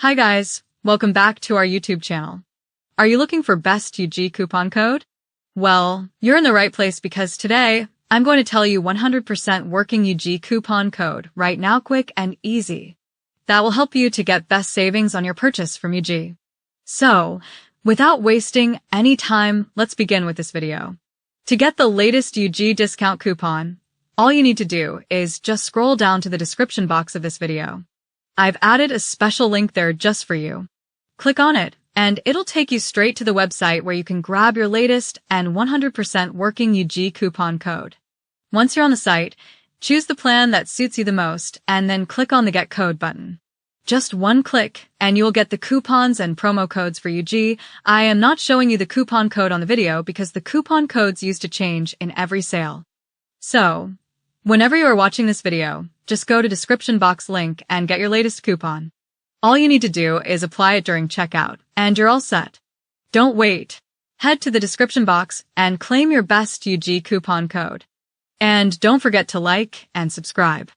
Hi guys, welcome back to our YouTube channel. Are you looking for best UG coupon code? Well, you're in the right place because today, I'm going to tell you 100% working UG coupon code right now, quick and easy. That will help you to get best savings on your purchase from UG. So, without wasting any time, let's begin with this video. To get the latest UG discount coupon, all you need to do is just scroll down to the description box of this video. I've added a special link there just for you. Click on it, and it'll take you straight to the website where you can grab your latest and 100% working UG coupon code. Once you're on the site, choose the plan that suits you the most, and then click on the Get Code button. Just one click, and you'll get the coupons and promo codes for UG. I am not showing you the coupon code on the video because the coupon codes used to change in every sale. So, whenever you are watching this video, just go to description box link and get your latest coupon. All you need to do is apply it during checkout, and you're all set. Don't wait. Head to the description box and claim your best UG coupon code. And don't forget to like and subscribe.